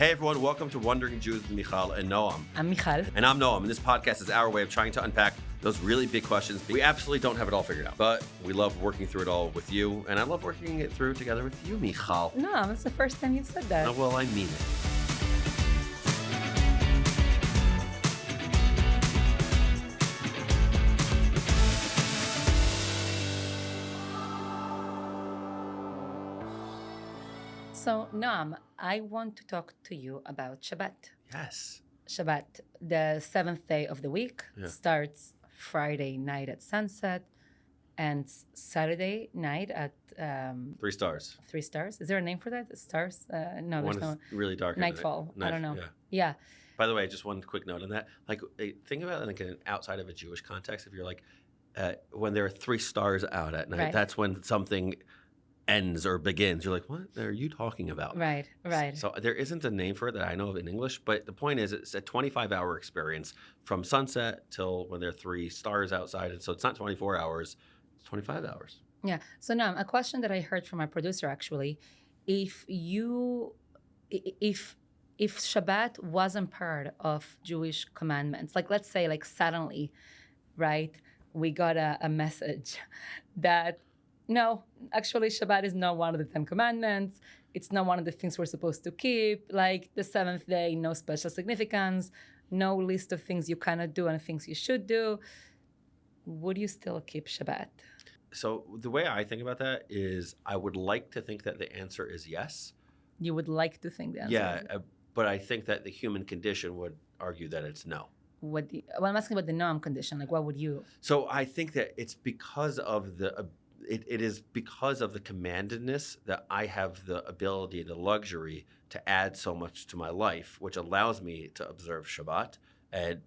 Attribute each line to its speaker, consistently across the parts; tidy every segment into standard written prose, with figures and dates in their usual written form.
Speaker 1: Hey everyone, welcome to Wondering Jews with Mijal and Noam.
Speaker 2: I'm Mijal.
Speaker 1: And I'm Noam, and this podcast is our way of trying to unpack those really big questions. We absolutely don't have it all figured out, but we love working through it all with you, and I love working it through together with you, Mijal.
Speaker 2: No, it's the first time you've said that.
Speaker 1: Oh, well, I mean it.
Speaker 2: So, Noam, I want to talk to you about Shabbat.
Speaker 1: Yes.
Speaker 2: Shabbat, the seventh day of the week,
Speaker 1: Yeah.
Speaker 2: starts Friday night at sunset and Saturday night at
Speaker 1: 3 stars.
Speaker 2: 3 stars. Is there a name for that? Stars? No,
Speaker 1: One
Speaker 2: there's no.
Speaker 1: is really dark. at
Speaker 2: Nightfall.
Speaker 1: night.
Speaker 2: I don't know.
Speaker 1: Yeah.
Speaker 2: Yeah.
Speaker 1: By the way, just one quick note on that. Like, think about it like outside of a Jewish context. If you're like, when there are 3 stars out at night,
Speaker 2: Right.
Speaker 1: that's when something ends or begins. You're like, what are you talking about?
Speaker 2: Right.
Speaker 1: So there isn't a name for it that I know of in English, but the point is it's a 25-hour experience from sunset till when there are 3 stars outside. And so it's not 24 hours, it's 25 hours.
Speaker 2: Yeah. So now a question that I heard from my producer actually, if Shabbat wasn't part of Jewish commandments, like let's say like suddenly, right, we got a message that no, actually Shabbat is not one of the 10 commandments. It's not one of the things we're supposed to keep. Like the 7th day, no special significance, no list of things you cannot do and things you should do. Would you still keep Shabbat?
Speaker 1: So the way I think about that is I would like to think that the answer is yes.
Speaker 2: You would like to think the answer.
Speaker 1: Yeah, but I think that the human condition would argue that it's no.
Speaker 2: Well, I'm asking about the Noam condition. Like, what would you?
Speaker 1: So I think that it's because of it is because of the commandedness that I have the ability, the luxury to add so much to my life, which allows me to observe Shabbat.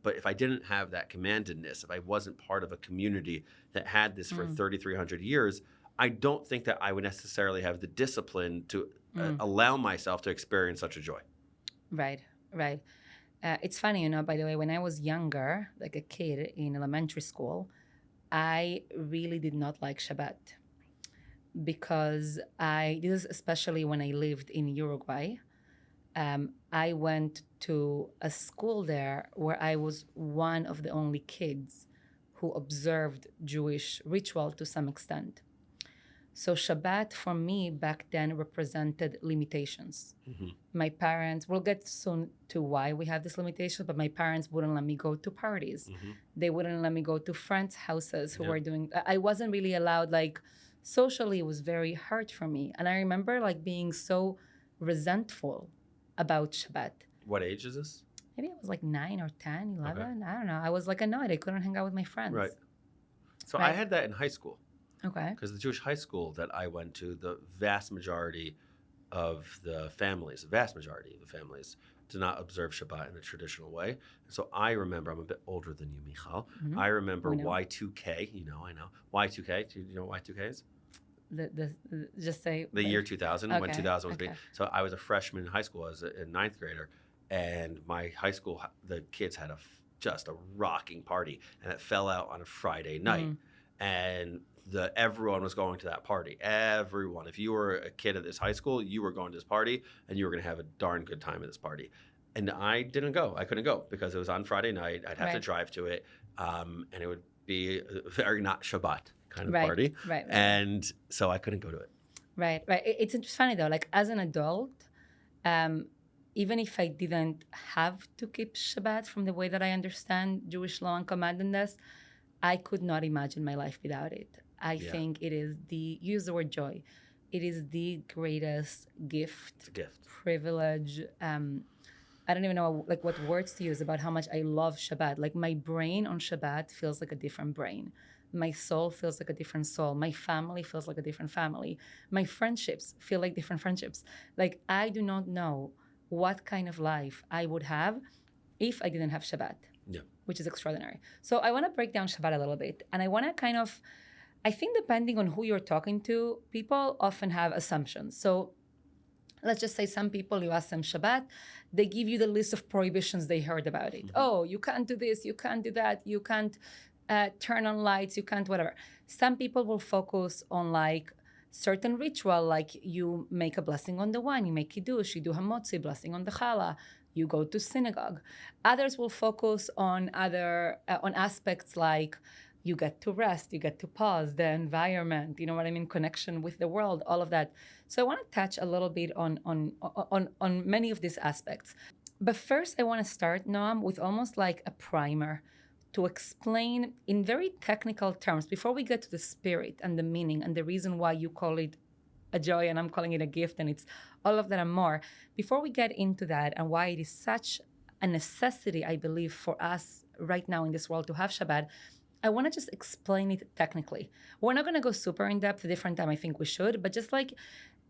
Speaker 1: But if I didn't have that commandedness, if I wasn't part of a community that had this for 3,300 years, I don't think that I would necessarily have the discipline to allow myself to experience such a joy.
Speaker 2: Right. It's funny, by the way, when I was younger, like a kid in elementary school, I really did not like Shabbat because this is especially when I lived in Uruguay. I went to a school there where I was one of the only kids who observed Jewish ritual to some extent. So Shabbat for me back then represented limitations.
Speaker 1: Mm-hmm.
Speaker 2: My parents, we'll get soon to why we have this limitation, but my parents wouldn't let me go to parties.
Speaker 1: Mm-hmm.
Speaker 2: They wouldn't let me go to friends' houses who were doing, I wasn't really allowed, like socially it was very hard for me. And I remember like being so resentful about Shabbat.
Speaker 1: What age is this?
Speaker 2: Maybe I was like 9 or 10, 11.
Speaker 1: Okay.
Speaker 2: I don't know. I was like annoyed. I couldn't hang out with my friends.
Speaker 1: Right. So
Speaker 2: Right.
Speaker 1: I had that in high school.
Speaker 2: Okay.
Speaker 1: Because the Jewish high school that I went to, the vast majority of the families, did not observe Shabbat in the traditional way. And so I remember, I'm a bit older than you, Mijal.
Speaker 2: Mhm.
Speaker 1: I remember
Speaker 2: We know.
Speaker 1: Y2K. I know. Y2K. Do you know what Y2K is?
Speaker 2: Just say
Speaker 1: The year 2000, when
Speaker 2: Okay,
Speaker 1: 2000 was
Speaker 2: okay.
Speaker 1: being. So I was a freshman in high school. I was a 9th grader. And my high school, the kids had just a rocking party. And it fell out on a Friday night. And everyone was going to that party. Everyone. If you were a kid at this high school, you were going to this party, and you were going to have a darn good time at this party. And I didn't go. I couldn't go because it was on Friday night. I'd have to
Speaker 2: Right.
Speaker 1: drive to it, and it would be a very not Shabbat kind of
Speaker 2: Right,
Speaker 1: party.
Speaker 2: right.
Speaker 1: And so I couldn't go to it.
Speaker 2: Right. It's funny though, like as an adult, even if I didn't have to keep Shabbat from the way that I understand Jewish law and commandedness, I could not imagine my life without it. I think it is use the word joy. It is the greatest gift.
Speaker 1: It's a gift.
Speaker 2: Privilege. I don't even know like what words to use about how much I love Shabbat. Like my brain on Shabbat feels like a different brain. My soul feels like a different soul. My family feels like a different family. My friendships feel like different friendships. Like I do not know what kind of life I would have if I didn't have Shabbat.
Speaker 1: Yeah.
Speaker 2: Which is extraordinary. So I want to break down Shabbat a little bit. And I want to I think depending on who you're talking to, people often have assumptions. So let's just say some people, you ask them Shabbat, they give you the list of prohibitions they heard about it. Oh, you can't do this, you can't do that, you can't turn on lights, you can't whatever. Some people will focus on like certain ritual, like you make a blessing on the wine, you make kiddush, you do hamotzi, blessing on the challah, you go to synagogue. Others will focus on other on aspects like you get to rest, you get to pause, the environment, you know what I mean, connection with the world, all of that. So I want to touch a little bit on many of these aspects. But first, I want to start, Noam, with almost like a primer to explain in very technical terms, before we get to the spirit and the meaning and the reason why you call it a joy and I'm calling it a gift, and it's all of that and more. Before we get into that and why it is such a necessity, I believe, for us right now in this world to have Shabbat, I want to just explain it technically. We're not going to go super in depth a different time, I think we should, but just like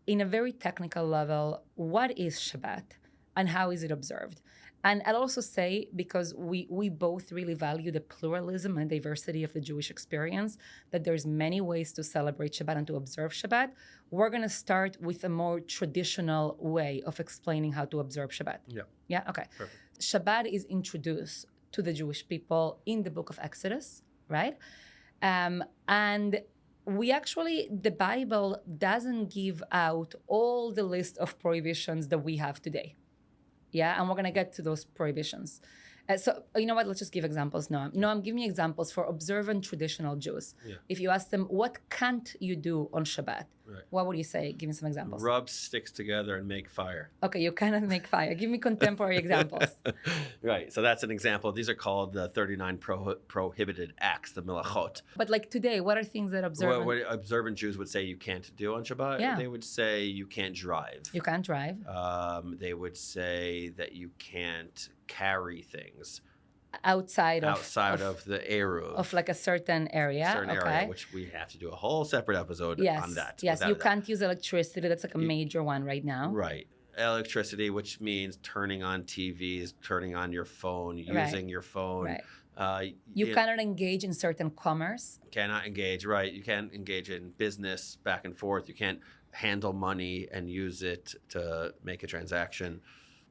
Speaker 2: in a very technical level, what is Shabbat and how is it observed? And I'll also say, because we both really value the pluralism and diversity of the Jewish experience, that there's many ways to celebrate Shabbat and to observe Shabbat. We're going to start with a more traditional way of explaining how to observe Shabbat.
Speaker 1: Yeah.
Speaker 2: Yeah? Okay.
Speaker 1: Perfect.
Speaker 2: Shabbat is introduced to the Jewish people in the book of Exodus, right? And we actually, the Bible doesn't give out all the list of prohibitions that we have today. Yeah, and we're going to get to those prohibitions. So, you know what? Let's just give examples, Noam. Noam, give me examples for observant traditional Jews.
Speaker 1: Yeah.
Speaker 2: If you ask them, what can't you do on Shabbat?
Speaker 1: Right.
Speaker 2: What would you say? Give me some examples.
Speaker 1: Rub sticks together and make fire.
Speaker 2: Okay, you cannot make fire. Give me contemporary examples.
Speaker 1: Right. So that's an example. These are called the 39 prohibited acts, the milachot.
Speaker 2: But like today, what are things that observant...
Speaker 1: What observant Jews would say you can't do on Shabbat?
Speaker 2: Yeah.
Speaker 1: They would say you can't drive.
Speaker 2: You can't drive.
Speaker 1: They would say that you can't carry things
Speaker 2: Outside of
Speaker 1: the Eruv.
Speaker 2: Of like a certain area.
Speaker 1: Area, which we have to do a whole separate episode on that.
Speaker 2: Yes, you can't use electricity. That's like a major one right now.
Speaker 1: Right. Electricity, which means turning on TVs, turning on your phone, using your phone.
Speaker 2: Right. You cannot engage in certain commerce.
Speaker 1: Cannot engage, right. You can't engage in business back and forth. You can't handle money and use it to make a transaction.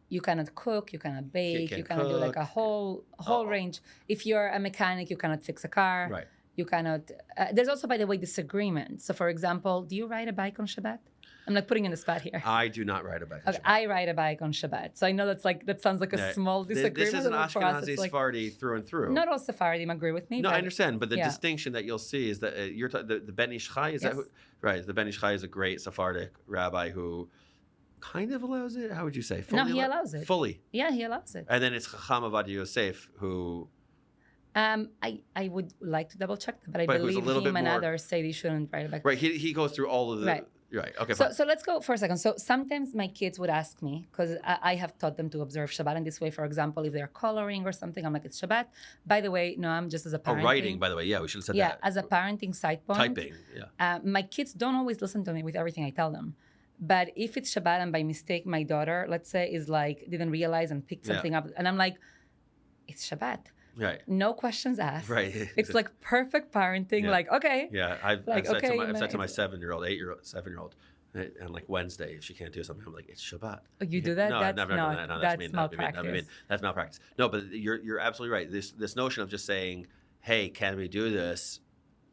Speaker 2: You cannot cook, you cannot bake, you cannot do like a whole range. If you're a mechanic, you cannot fix a car.
Speaker 1: Right.
Speaker 2: You cannot. There's also, by the way, disagreement. So, for example, do you ride a bike on Shabbat? I'm like putting in the spot here.
Speaker 1: I do not ride a bike on Shabbat.
Speaker 2: I ride a bike on Shabbat. So I know that sounds like a small disagreement.
Speaker 1: This is an Ashkenazi Sephardi through and through.
Speaker 2: Not all Sephardim agree with me.
Speaker 1: No, I understand. But the distinction that you'll see is that you're the Ben Ish Chai, is that who? Right. The Ben Ish Chai is a great Sephardic rabbi who kind of allows it. How would you say?
Speaker 2: Fully he allows it.
Speaker 1: Fully.
Speaker 2: Yeah, he allows it.
Speaker 1: And then it's Chacham Avad Yosef who...
Speaker 2: I would like to double check that, but I believe him and others say they shouldn't ride a bike.
Speaker 1: Right, he goes through all of the... Right, okay,
Speaker 2: so let's go for a second. So sometimes my kids would ask me, because I have taught them to observe Shabbat in this way. For example, if they're coloring or something, I'm like, it's Shabbat. By the way, no, I'm just as a parenting.
Speaker 1: Writing, by the way, we should have said that.
Speaker 2: Yeah, as a parenting side point.
Speaker 1: Typing,
Speaker 2: my kids don't always listen to me with everything I tell them. But if it's Shabbat and by mistake my daughter, let's say, is like, didn't realize and picked something up, and I'm like, it's Shabbat.
Speaker 1: Right.
Speaker 2: No questions asked.
Speaker 1: Right.
Speaker 2: It's like perfect parenting. Like, okay.
Speaker 1: Yeah. I've said to my 7-year-old, 7-year-old, and like Wednesday, if she can't do something, I'm like, it's Shabbat.
Speaker 2: Oh, you do that?
Speaker 1: No,
Speaker 2: that's
Speaker 1: I've never done that. No, that's
Speaker 2: malpractice.
Speaker 1: That's malpractice. No, but you're absolutely right. This notion of just saying, hey, can we do this?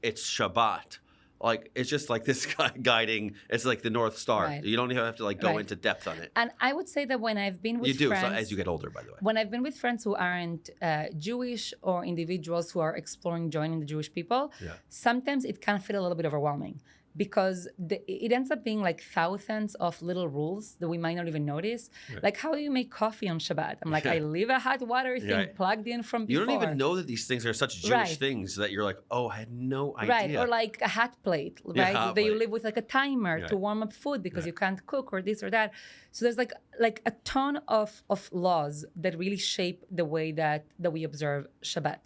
Speaker 1: It's Shabbat. Like, it's just like this guiding, it's like the North Star.
Speaker 2: Right.
Speaker 1: You don't even have to like go into depth on it.
Speaker 2: And I would say that when I've been with friends...
Speaker 1: You do, so as you get older, by the way.
Speaker 2: When I've been with friends who aren't Jewish or individuals who are exploring joining the Jewish people, sometimes it can feel a little bit overwhelming. Because it ends up being like thousands of little rules that we might not even notice. Right. Like, how do you make coffee on Shabbat? I'm like, I leave a hot water thing plugged in from before.
Speaker 1: You don't even know that these things are such Jewish things that you're like, oh, I had no idea.
Speaker 2: Right, or like a hot plate, right? That you live with like a timer to warm up food because you can't cook or this or that. So there's like a ton of laws that really shape the way that we observe Shabbat.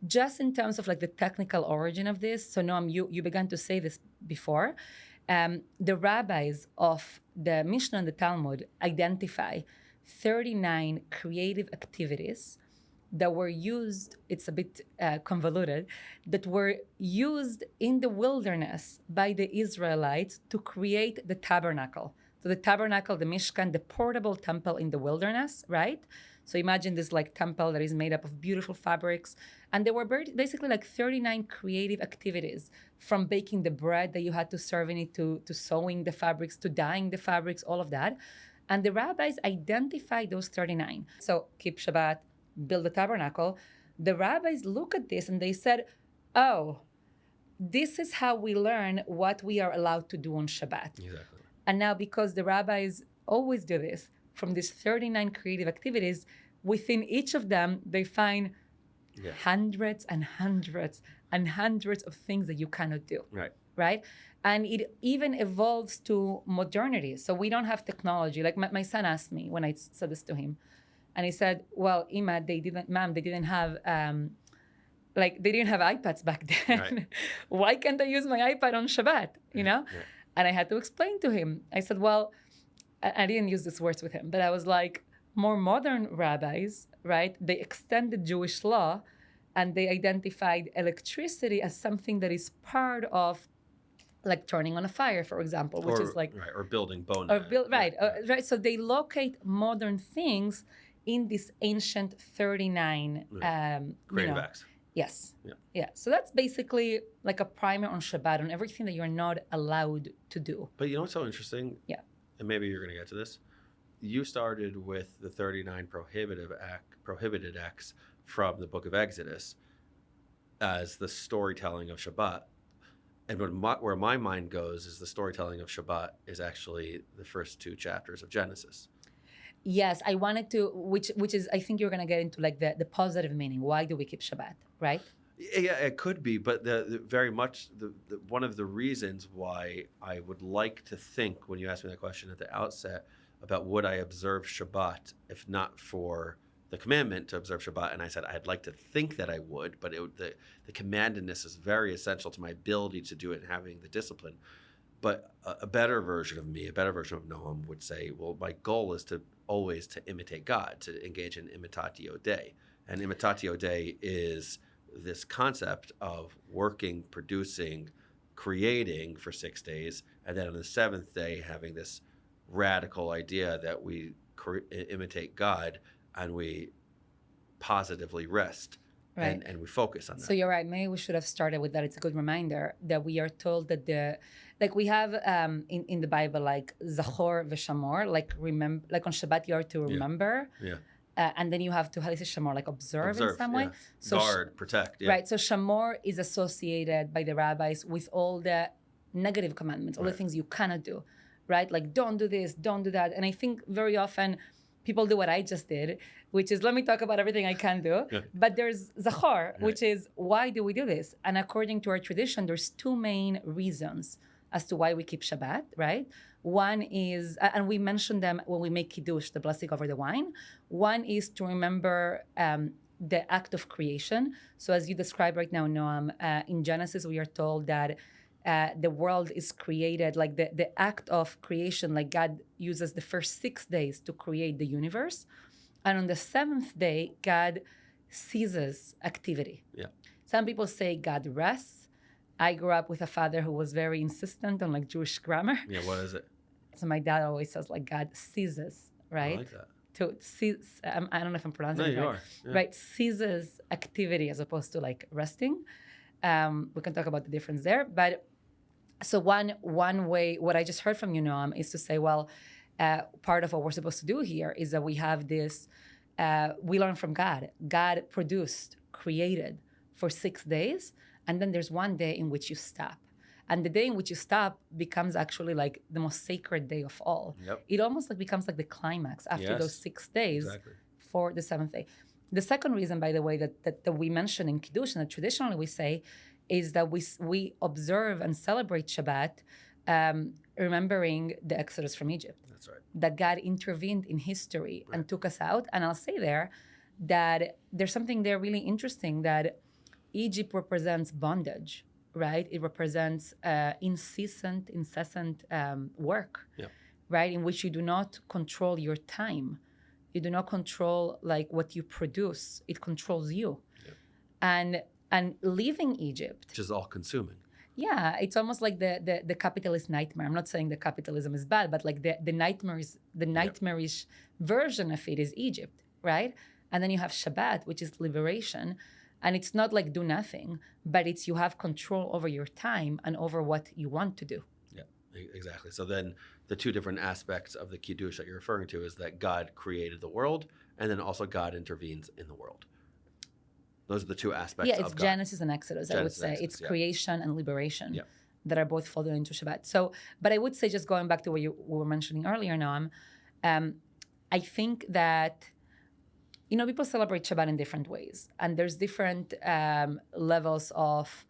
Speaker 2: Just in terms of like the technical origin of this, so Noam, you began to say this before, the rabbis of the Mishnah and the Talmud identify 39 creative activities that were used, it's a bit convoluted, that were used in the wilderness by the Israelites to create the tabernacle. So the tabernacle, the Mishkan, the portable temple in the wilderness, right? So imagine this like temple that is made up of beautiful fabrics. And there were basically like 39 creative activities, from baking the bread that you had to serve in it, to sewing the fabrics, to dyeing the fabrics, all of that. And the rabbis identified those 39. So keep Shabbat, build the tabernacle. The rabbis look at this and they said, oh, this is how we learn what we are allowed to do on Shabbat.
Speaker 1: Exactly.
Speaker 2: And now, because the rabbis always do this, from these 39 creative activities, within each of them, they find hundreds and hundreds and hundreds of things that you cannot do. Right? And it even evolves to modernity. So we don't have technology. Like my son asked me when I said this to him, and he said, well, Ima, they didn't have... they didn't have iPads back then. Right. Why can't I use my iPad on Shabbat? You know? Yeah. And I had to explain to him. I said, well, I didn't use these words with him, but I was like, more modern rabbis, right? They extended Jewish law, and they identified electricity as something that is part of, like turning on a fire, for example, which is like...
Speaker 1: Right, or building bone.
Speaker 2: Right. So they locate modern things in this ancient 39...
Speaker 1: creative acts.
Speaker 2: Yes. Yeah. So that's basically like a primer on Shabbat, on everything that you're not allowed to do.
Speaker 1: But you know what's so interesting?
Speaker 2: Yeah.
Speaker 1: And maybe you're going to get to this. You started with the 39 prohibited acts from the book of Exodus as the storytelling of Shabbat. And where my mind goes is the storytelling of Shabbat is actually the first 2 chapters of Genesis.
Speaker 2: Yes, I wanted to, which is, I think you're going to get into like the positive meaning. Why do we keep Shabbat, right?
Speaker 1: Yeah, it could be, but very much one of the reasons why I would like to think, when you asked me that question at the outset, about would I observe Shabbat if not for the commandment to observe Shabbat, and I said I'd like to think that I would, but the commandedness is very essential to my ability to do it and having the discipline. But a better version of me, a better version of Noam would say, well, my goal is to always to imitate God, to engage in imitatio Dei. And imitatio Dei is this concept of working, producing, creating for 6 days, and then on the 7th day having this radical idea that we imitate God and we positively rest. Right. And we focus on that.
Speaker 2: So you're right. Maybe we should have started with that. It's a good reminder that we are told that we have in the Bible, like Zachor v'Shamor, like remember, like on Shabbat you are to remember.
Speaker 1: Yeah.
Speaker 2: And then you have to, how do you say Shamor, like observe in some way?
Speaker 1: So guard, protect. Yeah.
Speaker 2: Right. So Shamor is associated by the rabbis with all the negative commandments, all the things you cannot do, right? Like don't do this, don't do that. And I think very often people do what I just did, which is let me talk about everything I can do. Yeah. But there's Zachor, which is why do we do this? And according to our tradition, there's 2 main reasons as to why we keep Shabbat, right? One is, and we mention them when we make Kiddush, the blessing over the wine. One is to remember the act of creation. So as you described right now, Noam, in Genesis, we are told that the world is created, like the act of creation, like God uses the first 6 days to create the universe. And on the 7th day, God ceases activity.
Speaker 1: Yeah.
Speaker 2: Some people say God rests. I grew up with a father who was very insistent on like Jewish grammar.
Speaker 1: Yeah, what is it?
Speaker 2: So my dad always says like God ceases, right?
Speaker 1: I like that.
Speaker 2: To cease, I don't know if I'm pronouncing it right.
Speaker 1: No, you are. Yeah.
Speaker 2: Right, ceases activity as opposed to like resting. We can talk about the difference there. But so one way, what I just heard from you, Noam, is to say, well, part of what we're supposed to do here is that we have this, we learn from God. God produced, created for 6 days, and then there's one day in which you stop. And the day in which you stop becomes actually like the most sacred day of all.
Speaker 1: Yep.
Speaker 2: It almost like becomes like the climax after those 6 days for the 7th day. The second reason, by the way, that we mention in Kiddush, and that traditionally we say, is that we observe and celebrate Shabbat, remembering the Exodus from Egypt.
Speaker 1: That's right.
Speaker 2: That God intervened in history and took us out. And I'll say there that there's something there really interesting, that Egypt represents bondage, right? It represents incessant work, right? In which you do not control your time. You do not control like what you produce. It controls you. Yeah. And leaving Egypt,
Speaker 1: which is all consuming.
Speaker 2: Yeah, it's almost like the capitalist nightmare. I'm not saying the capitalism is bad, but like the nightmarish version of it is Egypt. right? And then you have Shabbat, which is liberation. And it's not like do nothing, but it's you have control over your time and over what you want to do.
Speaker 1: Yeah, exactly. So then the two different aspects of the Kiddush that you're referring to is that God created the world, and then also God intervenes in the world. Those are the two aspects
Speaker 2: Yeah, it's
Speaker 1: of God.
Speaker 2: Genesis and Exodus, I would
Speaker 1: Genesis and
Speaker 2: say.
Speaker 1: Exodus,
Speaker 2: It's
Speaker 1: yeah.
Speaker 2: creation and liberation
Speaker 1: Yeah.
Speaker 2: that are both folded into Shabbat. So, but I would say, just going back to what you were mentioning earlier, Noam, I think that, people celebrate Shabbat in different ways. And there's different levels of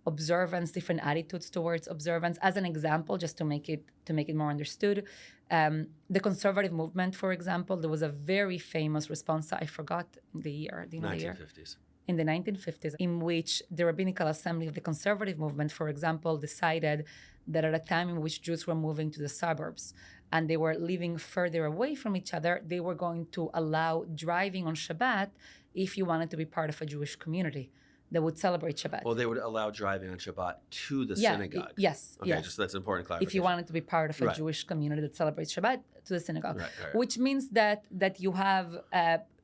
Speaker 2: observance, different attitudes towards observance. As an example, just to make it more understood, the conservative movement, for example, there was a very famous response. I forgot the year. Do you know the year?
Speaker 1: 1950s.
Speaker 2: In the 1950s, in which the Rabbinical Assembly of the conservative movement, for example, decided that at a time in which Jews were moving to the suburbs and they were living further away from each other, they were going to allow driving on Shabbat if you wanted to be part of a Jewish community that would celebrate Shabbat.
Speaker 1: Well, they would allow driving on Shabbat to the synagogue.
Speaker 2: Yes.
Speaker 1: Okay,
Speaker 2: yes.
Speaker 1: just that's important clarification.
Speaker 2: If you wanted to be part of a
Speaker 1: Right.
Speaker 2: Jewish community that celebrates Shabbat, to the synagogue.
Speaker 1: Right.
Speaker 2: Which means that you have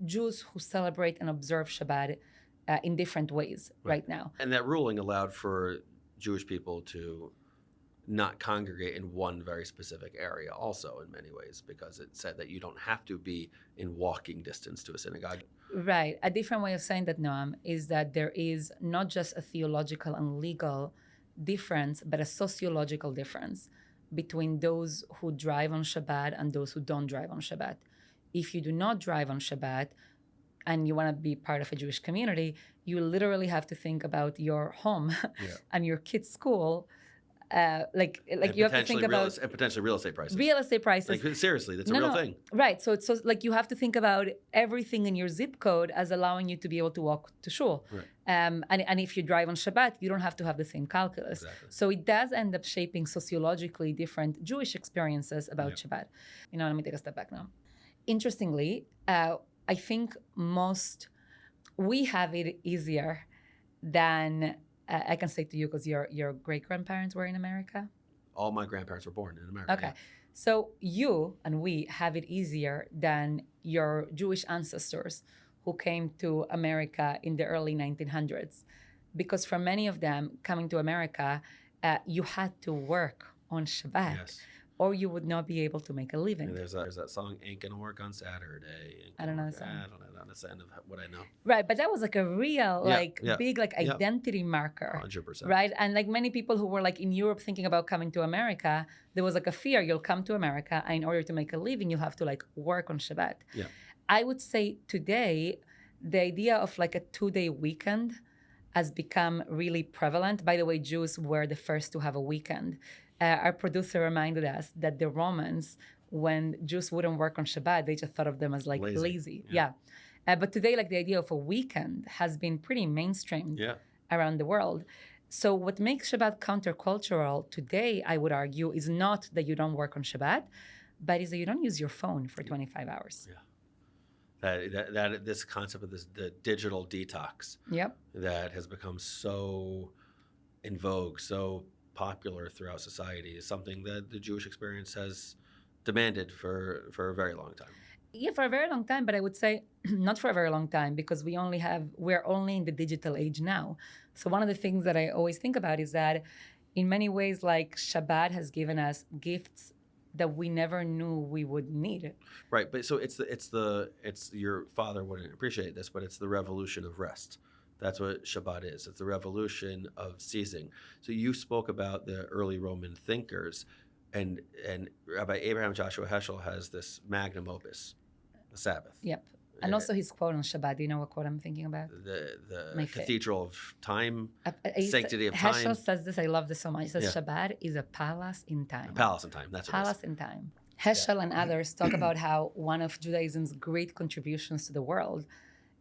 Speaker 2: Jews who celebrate and observe Shabbat in different ways right now.
Speaker 1: And that ruling allowed for Jewish people to not congregate in one very specific area also in many ways, because it said that you don't have to be in walking distance to a synagogue.
Speaker 2: Right. A different way of saying that, Noam, is that there is not just a theological and legal difference, but a sociological difference between those who drive on Shabbat and those who don't drive on Shabbat. If you do not drive on Shabbat and you want to be part of a Jewish community, you literally have to think about your home and your kids' school. Like you have to think about
Speaker 1: and potentially real estate prices.
Speaker 2: real estate prices.
Speaker 1: Like, seriously, that's a real thing.
Speaker 2: Right. So like you have to think about everything in your zip code as allowing you to be able to walk to shul.
Speaker 1: Right.
Speaker 2: And if you drive on Shabbat, you don't have to have the same calculus.
Speaker 1: Exactly.
Speaker 2: So it does end up shaping sociologically different Jewish experiences about Shabbat. Let me take a step back now. Interestingly, I think we have it easier than I can say to you, because your great-grandparents were in America.
Speaker 1: All my grandparents were born in America.
Speaker 2: Okay. So you and we have it easier than your Jewish ancestors who came to America in the early 1900s. Because for many of them, coming to America, you had to work on Shabbat.
Speaker 1: Yes.
Speaker 2: Or you would not be able to make a living.
Speaker 1: And there's that song, "Ain't Gonna Work on Saturday."
Speaker 2: I don't know the song.
Speaker 1: I don't know. That's the end of what I know.
Speaker 2: Right, but that was like a real, big, identity marker.
Speaker 1: 100%.
Speaker 2: Right, and like many people who were like in Europe thinking about coming to America, there was like a fear: you'll come to America, and in order to make a living, you'll have to like work on Shabbat.
Speaker 1: Yeah.
Speaker 2: I would say today, the idea of like a 2-day weekend has become really prevalent. By the way, Jews were the first to have a weekend. Our producer reminded us that the Romans, when Jews wouldn't work on Shabbat, they just thought of them as like lazy. Yeah. But today, like the idea of a weekend has been pretty mainstream around the world. So what makes Shabbat countercultural today, I would argue, is not that you don't work on Shabbat, but is that you don't use your phone for 25 hours.
Speaker 1: Yeah. That this concept of the digital detox that has become so in vogue, so popular throughout society, is something that the Jewish experience has demanded for a very long time.
Speaker 2: Yeah, for a very long time, but I would say not for a very long time, because we're only in the digital age now. So one of the things that I always think about is that in many ways, like Shabbat has given us gifts that we never knew we would need.
Speaker 1: Right, but so it's your father wouldn't appreciate this, but it's the revolution of rest. That's what Shabbat is. It's the revolution of ceasing. So you spoke about the early Roman thinkers, and Rabbi Abraham Joshua Heschel has this magnum opus, the Sabbath.
Speaker 2: Yep. And also his quote on Shabbat. Do you know what quote I'm thinking about?
Speaker 1: The cathedral of time, sanctity of
Speaker 2: Heschel
Speaker 1: time.
Speaker 2: says this. I love this so much. He says Shabbat is a palace in time.
Speaker 1: A palace in time. That's what it is.
Speaker 2: Palace in time. Heschel and others talk about how one of Judaism's great contributions to the world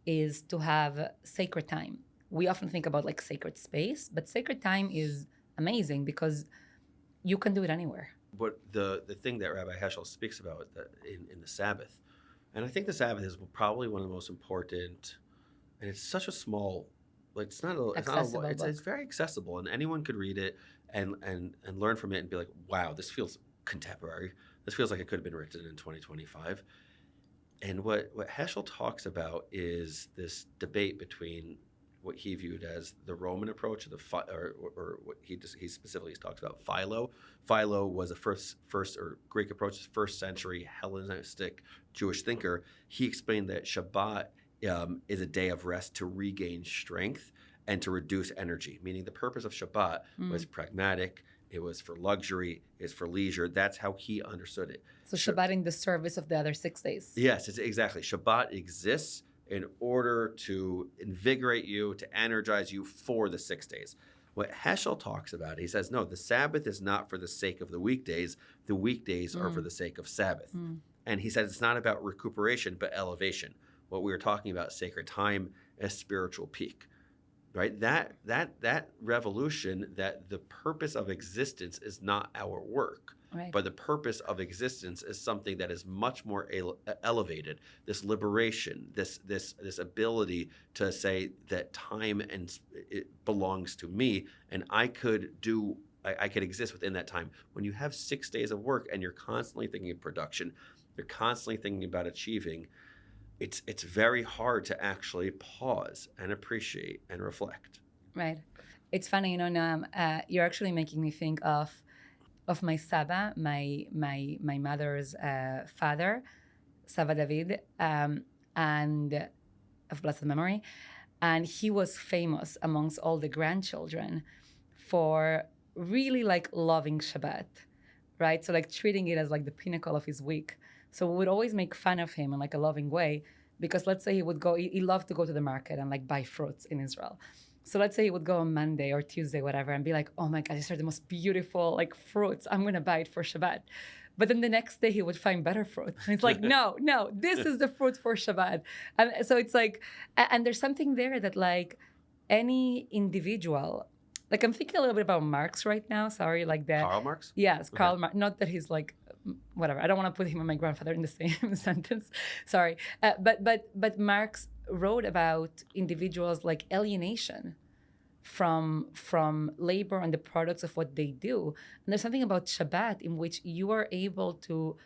Speaker 2: is to have sacred time. We often think about like sacred space, but sacred time is amazing because you can do it anywhere.
Speaker 1: But the thing that Rabbi Heschel speaks about in the Sabbath, and I think the Sabbath is probably one of the most important, and it's such a small, like it's very accessible, and anyone could read it and learn from it and be like, wow, this feels contemporary. This feels like it could have been written in 2025. And what Heschel talks about is this debate between what he viewed as the Roman approach, or what he specifically talks about Philo. Philo was a first or Greek approach, first century Hellenistic Jewish thinker. He explained that Shabbat is a day of rest to regain strength and to reduce energy, meaning the purpose of Shabbat was pragmatic. It was for luxury. It's for leisure. That's how he understood it.
Speaker 2: So Shabbat in the service of the other 6 days.
Speaker 1: Yes, it's exactly. Shabbat exists in order to invigorate you, to energize you for the 6 days. What Heschel talks about, he says, no, the Sabbath is not for the sake of the weekdays. The weekdays are for the sake of Sabbath. And he says it's not about recuperation, but elevation. What we were talking about, sacred time, a spiritual peak. Right? That revolution, that the purpose of existence is not our work.
Speaker 2: Right.
Speaker 1: But the purpose of existence is something that is much more elevated. This liberation, this ability to say that time and it belongs to me, and I could exist within that time. When you have 6 days of work and you're constantly thinking of production, you're constantly thinking about achieving. It's very hard to actually pause and appreciate and reflect.
Speaker 2: Right. It's funny, Noam, you're actually making me think of my Saba, my mother's father, Saba David, and of blessed memory. And he was famous amongst all the grandchildren for really like loving Shabbat, right? So like treating it as like the pinnacle of his week. So we would always make fun of him in like a loving way, because let's say he loved to go to the market and like buy fruits in Israel. So let's say he would go on Monday or Tuesday, whatever, and be like, oh my God, these are the most beautiful like fruits. I'm going to buy it for Shabbat. But then the next day he would find better fruit. And it's like, no, this is the fruit for Shabbat. And so it's like, and there's something there that like any individual, like I'm thinking a little bit about Marx right now. Sorry, like that.
Speaker 1: Karl Marx?
Speaker 2: Yes, Karl Marx. Not that he's like, whatever. I don't want to put him and my grandfather in the same sentence. Sorry. But Marx wrote about individuals like alienation from labor and the products of what they do. And there's something about Shabbat in which you are able to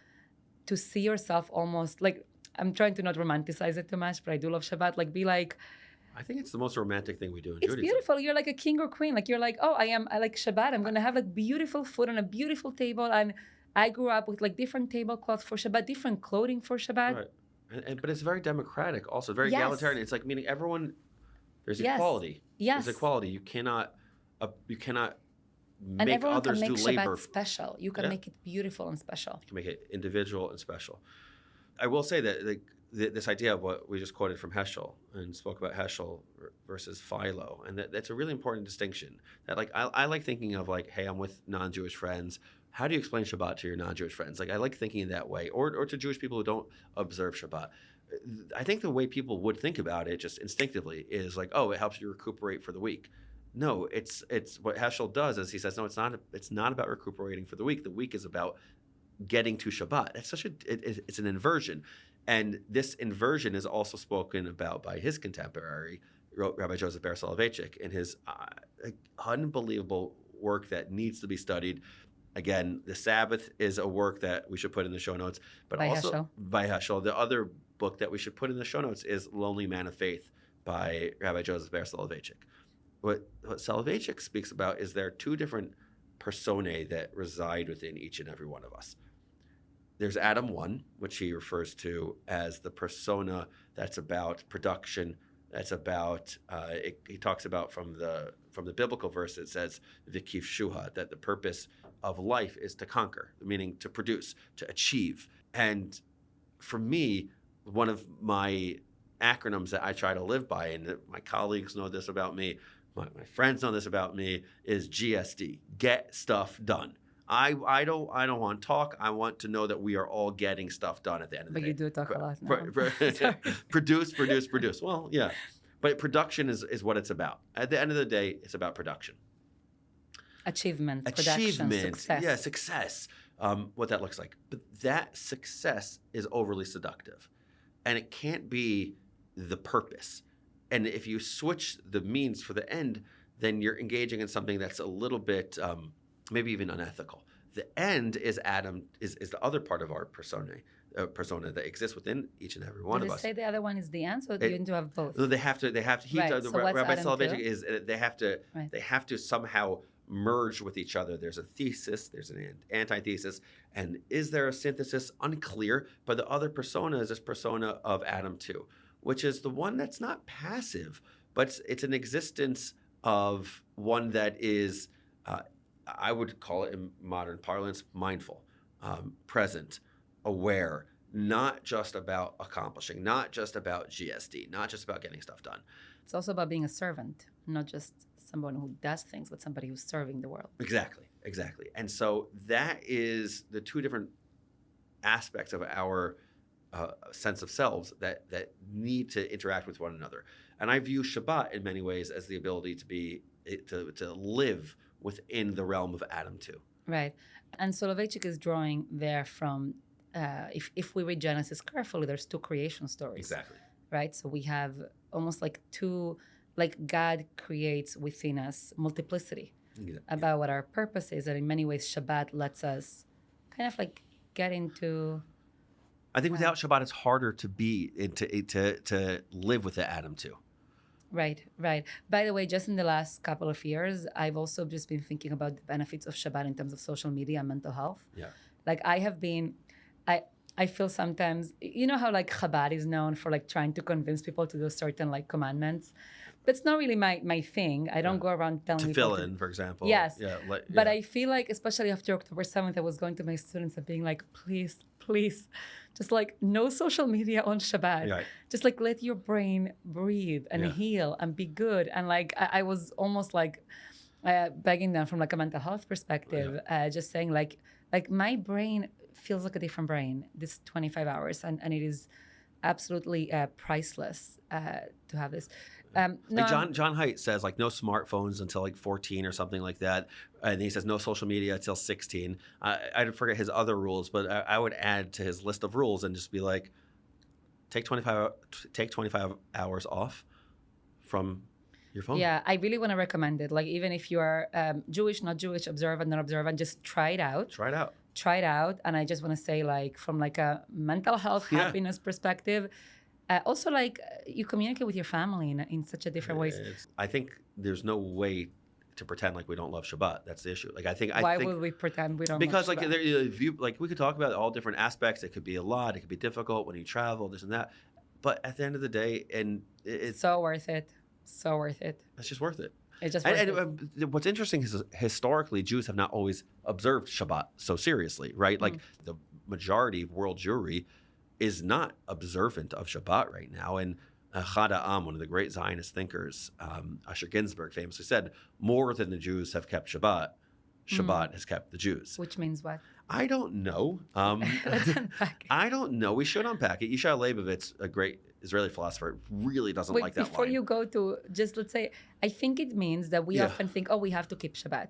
Speaker 2: see yourself almost like, I'm trying to not romanticize it too much, but I do love Shabbat. Like be like,
Speaker 1: I think it's the most romantic thing we do in
Speaker 2: it's
Speaker 1: Judaism.
Speaker 2: Beautiful. You're like a king or queen. Like you're like, oh, I like Shabbat. I'm going to have like beautiful food on a beautiful table. And I grew up with like different tablecloths for Shabbat, different clothing for Shabbat.
Speaker 1: Right. But it's very democratic, also very
Speaker 2: Yes.
Speaker 1: egalitarian. It's like meaning everyone. There's
Speaker 2: Yes.
Speaker 1: equality.
Speaker 2: Yes.
Speaker 1: There's equality. You cannot
Speaker 2: And
Speaker 1: make
Speaker 2: everyone
Speaker 1: others
Speaker 2: can make
Speaker 1: do
Speaker 2: Shabbat
Speaker 1: labor.
Speaker 2: special. You can
Speaker 1: Yeah.
Speaker 2: make it beautiful and special.
Speaker 1: You can make it individual and special. I will say that this idea of what we just quoted from Heschel and spoke about Heschel versus Philo, and that's a really important distinction. That like I like thinking of like, hey, I'm with non-Jewish friends. How do you explain Shabbat to your non-Jewish friends? Like I like thinking that way, or to Jewish people who don't observe Shabbat. I think the way people would think about it just instinctively is like, oh, it helps you recuperate for the week. No, it's what Heschel does is he says, no, it's not about recuperating for the week. The week is about getting to Shabbat. That's it's an inversion. And this inversion is also spoken about by his contemporary, Rabbi Joseph Ber Soloveitchik, in his unbelievable work that needs to be studied. Again, the Sabbath is a work that we should put in the show notes, but
Speaker 2: By
Speaker 1: also
Speaker 2: Heschel.
Speaker 1: by Heschel. The other book that we should put in the show notes is Lonely Man of Faith by Rabbi Joseph Ber Soloveitchik. What Soloveitchik speaks about is there are two different personae that reside within each and every one of us. There's Adam 1, which he refers to as the persona that's about production, that's about, he talks about from the biblical verse, it says, V'kif shuha, that the purpose of life is to conquer, meaning to produce, to achieve. And for me, one of my acronyms that I try to live by, and my colleagues know this about me, my friends know this about me, is GSD, get stuff done. I don't want talk. I want to know that we are all getting stuff done at the end of the day.
Speaker 2: But you do talk a lot now.
Speaker 1: Produce. Well, yeah. But production is what it's about. At the end of the day, it's about production.
Speaker 2: Achievement, production, success.
Speaker 1: Yeah, success. What that looks like. But that success is overly seductive. And it can't be the purpose. And if you switch the means for the end, then you're engaging in something that's a little bit maybe even unethical. The end is Adam, is the other part of our personae. persona that exists within each and every one
Speaker 2: Did
Speaker 1: of
Speaker 2: it
Speaker 1: us.
Speaker 2: say the other one is the answer? Or do you need to have both?
Speaker 1: They have to.
Speaker 2: Right.
Speaker 1: The
Speaker 2: So what's
Speaker 1: Rabbi
Speaker 2: Adam
Speaker 1: Soloveitchik
Speaker 2: too?
Speaker 1: is they have to somehow merge with each other. There's a thesis, there's an antithesis, and is there a synthesis? Unclear. But the other persona is this persona of Adam too, which is the one that's not passive, but it's an existence of one that is, I would call it in modern parlance, mindful, present, aware, not just about accomplishing, not just about GSD, not just about getting stuff done.
Speaker 2: It's also about being a servant, not just someone who does things, but somebody who's serving the world.
Speaker 1: Exactly. And so that is the two different aspects of our sense of selves that need to interact with one another. And I view Shabbat in many ways as the ability to live within the realm of Adam too.
Speaker 2: Right. And Soloveitchik is drawing there from, if we read Genesis carefully, there's two creation stories.
Speaker 1: Exactly.
Speaker 2: Right? So we have almost like God creates within us multiplicity about what our purpose is. And in many ways, Shabbat lets us kind of like get into...
Speaker 1: I think without Shabbat, it's harder to live with the Adam too.
Speaker 2: Right. By the way, just in the last couple of years, I've also just been thinking about the benefits of Shabbat in terms of social media and mental health.
Speaker 1: Yeah.
Speaker 2: Like I feel sometimes, you know how like Chabad is known for like trying to convince people to do certain like commandments. That's not really my thing. I don't go around telling people
Speaker 1: Tefillin, for example.
Speaker 2: Yes.
Speaker 1: Yeah.
Speaker 2: But I feel like, especially after October 7th, I was going to my students and being like, please, just like no social media on Shabbat.
Speaker 1: Right.
Speaker 2: Just like let your brain breathe and heal and be good. And like I was almost like begging them from like a mental health perspective, just saying like my brain feels like a different brain this 25 hours. And it is absolutely priceless to have this.
Speaker 1: Like John Haidt says, like no smartphones until like 14 or something like that, and he says no social media until 16. I forget his other rules, but I would add to his list of rules and just be like, take 25 hours off from your phone.
Speaker 2: Yeah, I really want to recommend it. Like even if you are Jewish, not Jewish, observant, not observant, just try it out. Try it out, and I just want to say, like from like a mental health, happiness perspective. Also, like you communicate with your family in such a different ways.
Speaker 1: I think there's no way to pretend like we don't love Shabbat. That's the issue. Like I think
Speaker 2: why would we pretend we don't?
Speaker 1: Because
Speaker 2: love
Speaker 1: like
Speaker 2: Shabbat?
Speaker 1: like we could talk about all different aspects. It could be a lot. It could be difficult when you travel, this and that. But at the end of the day, and it's
Speaker 2: so worth it. So worth it.
Speaker 1: It's just worth it.
Speaker 2: It's just worth it.
Speaker 1: And what's interesting is historically Jews have not always observed Shabbat so seriously, right? Like the majority of world Jewry is not observant of Shabbat right now. And Chad Ha'am, one of the great Zionist thinkers, Asher Ginsburg famously said, more than the Jews have kept Shabbat, Shabbat has kept the Jews.
Speaker 2: Which means what?
Speaker 1: I don't know.
Speaker 2: Let's unpack it.
Speaker 1: I don't know. We should unpack it. Yishai Leibovitz, a great Israeli philosopher, really doesn't like that line.
Speaker 2: Before you go to, just let's say, I think it means that we often think, oh, we have to keep Shabbat.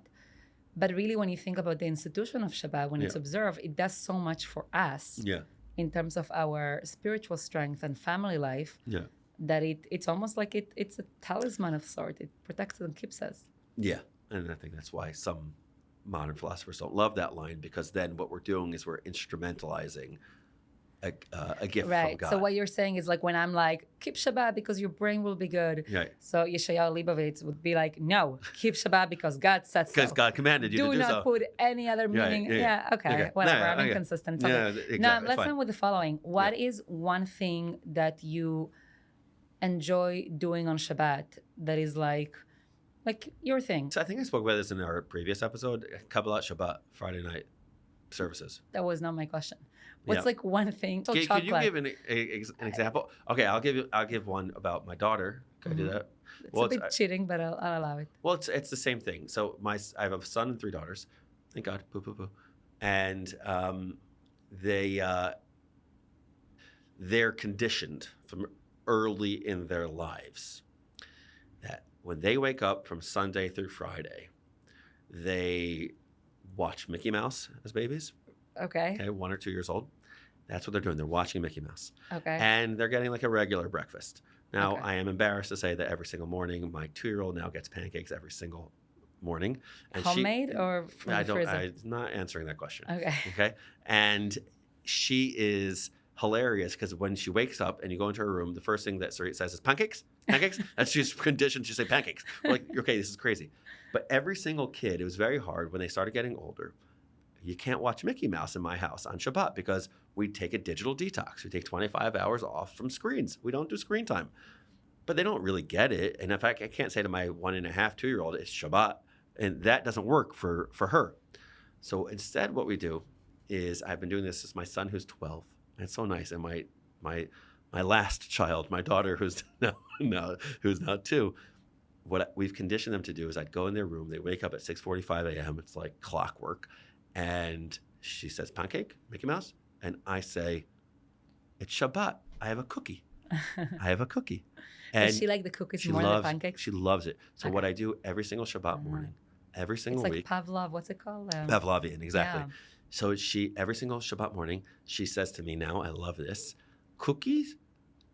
Speaker 2: But really, when you think about the institution of Shabbat, when it's observed, it does so much for us.
Speaker 1: Yeah.
Speaker 2: In terms of our spiritual strength and family life, that it's almost like it's a talisman of sort. It protects and keeps us.
Speaker 1: Yeah, and I think that's why some modern philosophers don't love that line, because then what we're doing is we're instrumentalizing a gift from God.
Speaker 2: So what you're saying is like when I'm like, keep Shabbat because your brain will be good.
Speaker 1: Right.
Speaker 2: So Yeshayahu Leibovitz would be like, no, keep Shabbat because God said so.
Speaker 1: Because God commanded you to do so.
Speaker 2: Do not put any other meaning. Okay, whatever. I'm inconsistent.
Speaker 1: Exactly.
Speaker 2: Now, let's end with the following. What is one thing that you enjoy doing on Shabbat that is like your thing?
Speaker 1: So I think I spoke about this in our previous episode, Kabbalat Shabbat, Friday night services.
Speaker 2: That was not my question. What's like one thing?
Speaker 1: Can you give an example? Okay, I'll give one about my daughter. Can I do that?
Speaker 2: It's a bit cheating, but I'll allow it.
Speaker 1: Well, it's the same thing. So I have a son and 3 daughters. Thank God. Boo, boo, boo. And they're conditioned from early in their lives that when they wake up from Sunday through Friday, they watch Mickey Mouse as babies.
Speaker 2: Okay.
Speaker 1: 1 or 2 years old. That's what they're doing. They're watching Mickey Mouse.
Speaker 2: Okay.
Speaker 1: And they're getting like a regular breakfast. Now, I am embarrassed to say that every single morning, my 2-year-old now gets pancakes every single morning. And
Speaker 2: homemade or from the freezer?
Speaker 1: I'm not answering that question.
Speaker 2: Okay.
Speaker 1: Okay. And she is hilarious because when she wakes up and you go into her room, the first thing that Sarit says is pancakes, pancakes. And she's conditioned to say pancakes. We're like, okay, this is crazy. But every single kid, it was very hard when they started getting older. You can't watch Mickey Mouse in my house on Shabbat because we take a digital detox. We take 25 hours off from screens. We don't do screen time. But they don't really get it. And in fact, I can't say to my 1.5, 2-year-old, it's Shabbat. And that doesn't work for her. So instead, what we do is I've been doing this since my son who's 12. It's so nice. And my last child, my daughter who's now 2, what we've conditioned them to do is I'd go in their room. They wake up at 6:45 a.m. It's like clockwork. And she says, pancake, Mickey Mouse. And I say, it's Shabbat. I have a cookie. I have a cookie. And
Speaker 2: does she like the cookies more than the pancakes?
Speaker 1: She loves it. So what I do every single Shabbat morning, every single week.
Speaker 2: It's like Pavlov. What's it called?
Speaker 1: Pavlovian, exactly.
Speaker 2: Yeah.
Speaker 1: So every single Shabbat morning, she says to me now, I love this, cookies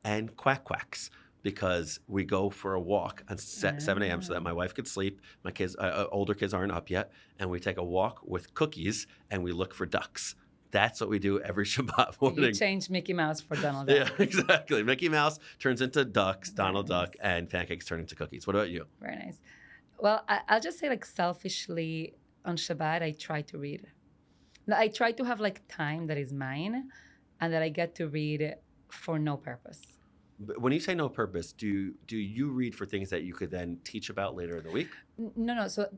Speaker 1: and quack quacks, because we go for a walk at 7 a.m. so that my wife could sleep. My kids, older kids aren't up yet. And we take a walk with cookies and we look for ducks. That's what we do every Shabbat morning.
Speaker 2: You change Mickey Mouse for Donald Duck.
Speaker 1: Yeah, exactly. Mickey Mouse turns into ducks, Donald Duck, and pancakes turn into cookies. What about you?
Speaker 2: Very nice. Well, I'll just say, like, selfishly, on Shabbat, I try to read. I try to have, like, time that is mine and that I get to read for no purpose.
Speaker 1: But when you say no purpose, do you read for things that you could then teach about later in the week?
Speaker 2: No. So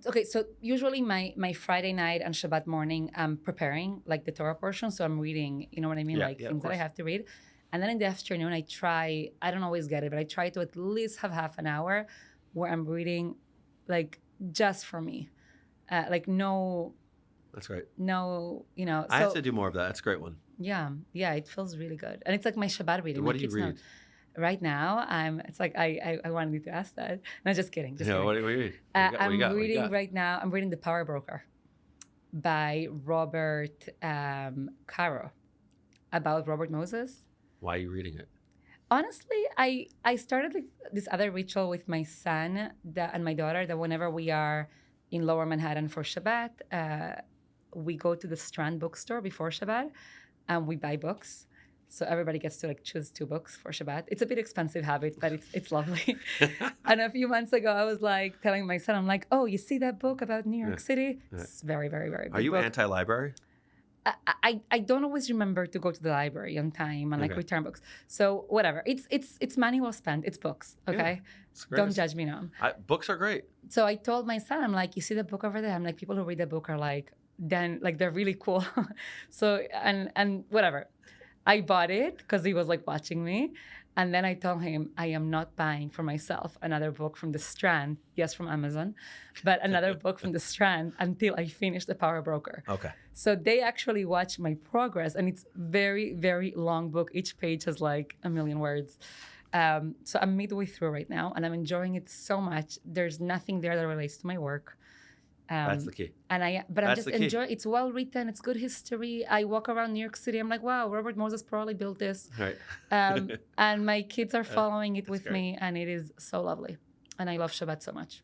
Speaker 2: usually my Friday night and Shabbat morning, I'm preparing, like, the Torah portion. So I'm reading, you know what I mean? Things that I have to read. And then in the afternoon, I don't always get it, but I try to at least have half an hour where I'm reading, like, just for me. No.
Speaker 1: That's great.
Speaker 2: No,
Speaker 1: I have to do more of that. That's a great one.
Speaker 2: Yeah, it feels really good. And it's like my Shabbat reading.
Speaker 1: What do you read?
Speaker 2: Right now, it's like I wanted you to ask that. No, just kidding.
Speaker 1: What do you read?
Speaker 2: I'm reading right now. I'm reading The Power Broker by Robert Caro, about Robert Moses.
Speaker 1: Why are you reading it?
Speaker 2: Honestly, I started this other ritual with my son and my daughter, that whenever we are in Lower Manhattan for Shabbat, we go to the Strand bookstore before Shabbat and we buy books. So everybody gets to, like, choose 2 books for Shabbat. It's a bit expensive habit, but it's lovely. And a few months ago, I was, like, telling my son, I'm like, oh, you see that book about New York City? It's very, very, very big.
Speaker 1: Are you
Speaker 2: book.
Speaker 1: anti-library?
Speaker 2: I don't always remember to go to the library on time and, like, return books. So whatever. It's money well spent. It's books. Okay.
Speaker 1: Yeah,
Speaker 2: don't judge me, Noam.
Speaker 1: Books are great.
Speaker 2: So I told my son, I'm like, you see the book over there? I'm like, people who read the book are like, then, like, they're really cool. So and whatever. I bought it because he was, like, watching me. And then I told him I am not buying for myself another book from the Strand, yes, from Amazon, but another book from the Strand until I finish The Power Broker.
Speaker 1: Okay.
Speaker 2: So they actually watch my progress, and it's very, very long book. Each page has, like, 1 million words. So I'm midway through right now, and I'm enjoying it so much. There's nothing there that relates to my work.
Speaker 1: That's the key.
Speaker 2: I'm just enjoying. It's well written. It's good history. I walk around New York City. I'm like, wow, Robert Moses probably built this.
Speaker 1: Right.
Speaker 2: And my kids are following it with
Speaker 1: great.
Speaker 2: me, and it is so lovely. And I love Shabbat so much.